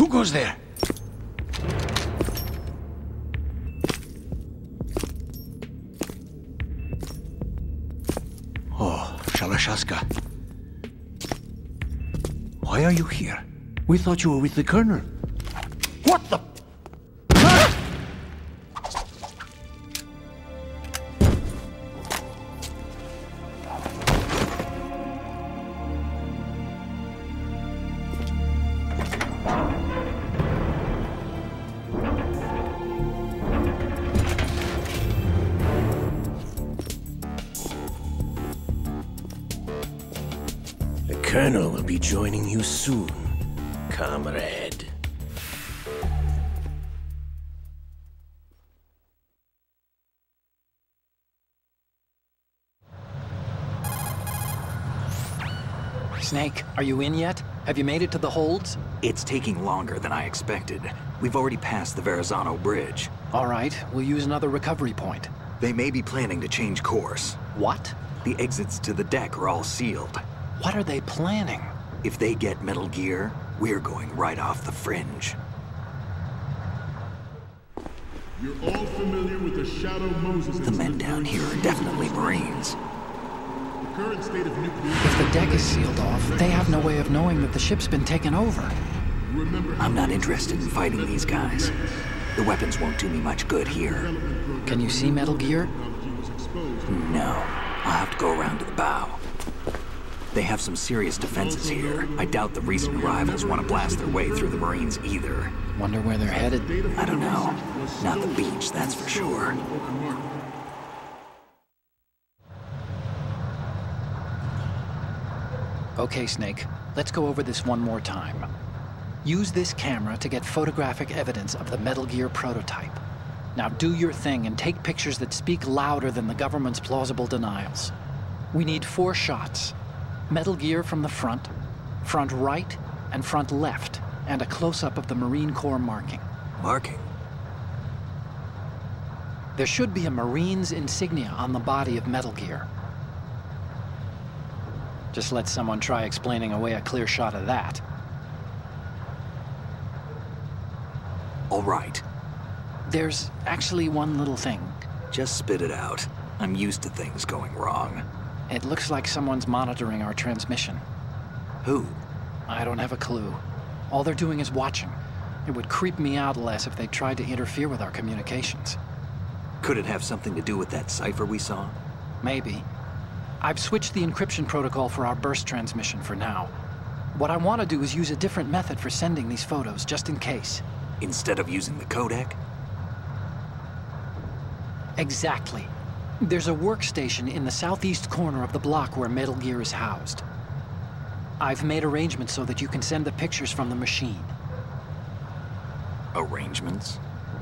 goes there? Oh, Shalashaska. Why are you here? We thought you were with the Colonel. What the... The Colonel will be joining you soon, comrade. Snake, are you in yet? Have you made it to the holds? It's taking longer than I expected. We've already passed the Verrazano Bridge. All right, we'll use another recovery point. They may be planning to change course. What? The exits to the deck are all sealed. What are they planning? If they get Metal Gear, we're going right off the fringe. You're all familiar with the Shadow Moses. The men down here are definitely Marines. The current state of nuclear... If the deck is sealed off, they have no way of knowing that the ship's been taken over. I'm not interested in fighting these guys. The weapons won't do me much good here. Can you see Metal Gear? No. I'll have to go around to the bow. They have some serious defenses here. I doubt the recent arrivals want to blast their way through the Marines either. Wonder where they're headed. I don't know. Not the beach, that's for sure. Okay, Snake. Let's go over this one more time. Use this camera to get photographic evidence of the Metal Gear prototype. Now do your thing and take pictures that speak louder than the government's plausible denials. We need 4 shots. Metal Gear from the front right, and front left, and a close-up of the Marine Corps marking. Marking? There should be a Marine's insignia on the body of Metal Gear. Just let someone try explaining away a clear shot of that. All right. There's actually one little thing. Just spit it out. I'm used to things going wrong. It looks like someone's monitoring our transmission. Who? I don't have a clue. All they're doing is watching. It would creep me out less if they tried to interfere with our communications. Could it have something to do with that cipher we saw? Maybe. I've switched the encryption protocol for our burst transmission for now. What I want to do is use a different method for sending these photos, just in case. Instead of using the codec? Exactly. There's a workstation in the southeast corner of the block where Metal Gear is housed. I've made arrangements so that you can send the pictures from the machine. Arrangements?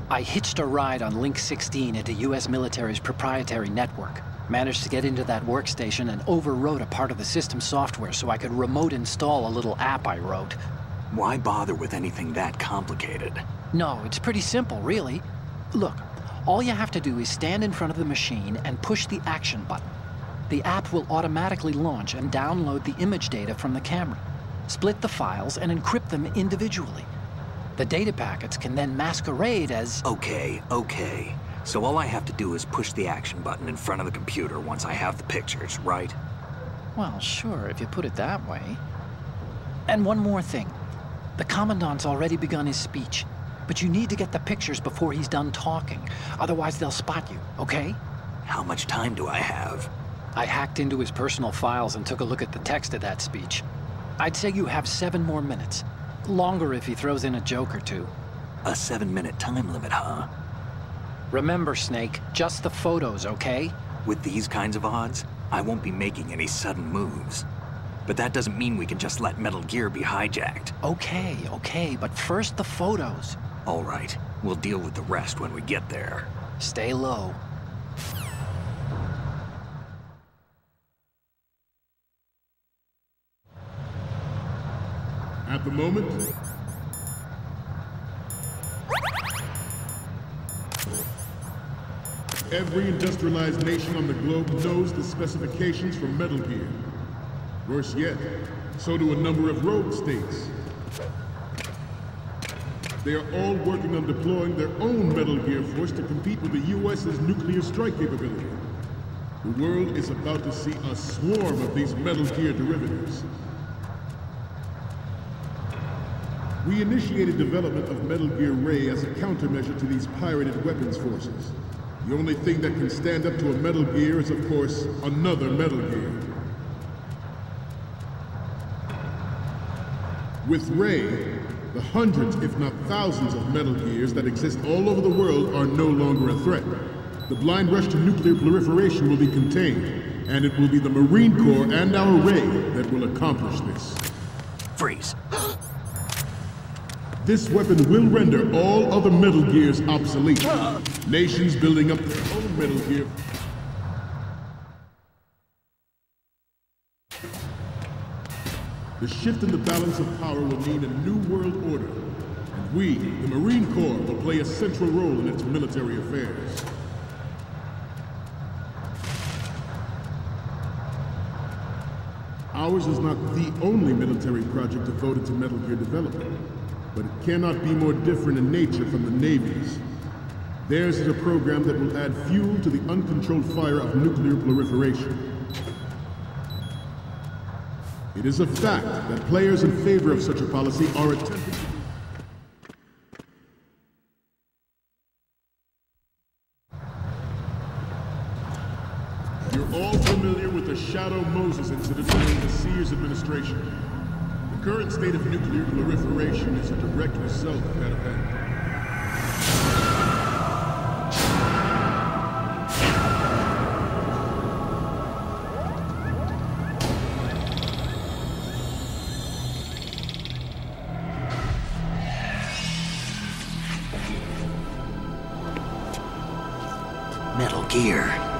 I hitched a ride on Link 16 into US military's proprietary network. Managed to get into that workstation and overwrote a part of the system software so I could remote install a little app I wrote. Why bother with anything that complicated? No, it's pretty simple, really. Look, all you have to do is stand in front of the machine and push the action button. The app will automatically launch and download the image data from the camera, split the files, and encrypt them individually. The data packets can then masquerade as... Okay. So all I have to do is push the action button in front of the computer once I have the pictures, right? Well, sure, if you put it that way. And one more thing. The Commandant's already begun his speech, but you need to get the pictures before he's done talking. Otherwise, they'll spot you, okay? How much time do I have? I hacked into his personal files and took a look at the text of that speech. I'd say you have 7 more minutes. Longer if he throws in a joke or two. A 7-minute time limit, huh? Remember, Snake, just the photos, okay? With these kinds of odds, I won't be making any sudden moves. But that doesn't mean we can just let Metal Gear be hijacked. Okay, but first the photos. All right, we'll deal with the rest when we get there. Stay low. At the moment, every industrialized nation on the globe knows the specifications for Metal Gear. Worse yet, so do a number of rogue states. They are all working on deploying their own Metal Gear force to compete with the U.S.'s nuclear strike capability. The world is about to see a swarm of these Metal Gear derivatives. We initiated development of Metal Gear Ray as a countermeasure to these pirated weapons forces. The only thing that can stand up to a Metal Gear is, of course, another Metal Gear. With Ray, the hundreds, if not thousands, of Metal Gears that exist all over the world are no longer a threat. The blind rush to nuclear proliferation will be contained, and it will be the Marine Corps and our Ray that will accomplish this. Freeze. This weapon will render all other Metal Gears obsolete. Nations building up their own Metal Gear. The shift in the balance of power will mean a new world order, and we, the Marine Corps, will play a central role in its military affairs. Ours is not the only military project devoted to Metal Gear development, but it cannot be more different in nature from the Navy's. Theirs is a program that will add fuel to the uncontrolled fire of nuclear proliferation. It is a fact that players in favor of such a policy are attempting to... You're all familiar with the Shadow Moses incident during the Sears administration. The current state of nuclear proliferation is a direct result of that event. Metal Gear.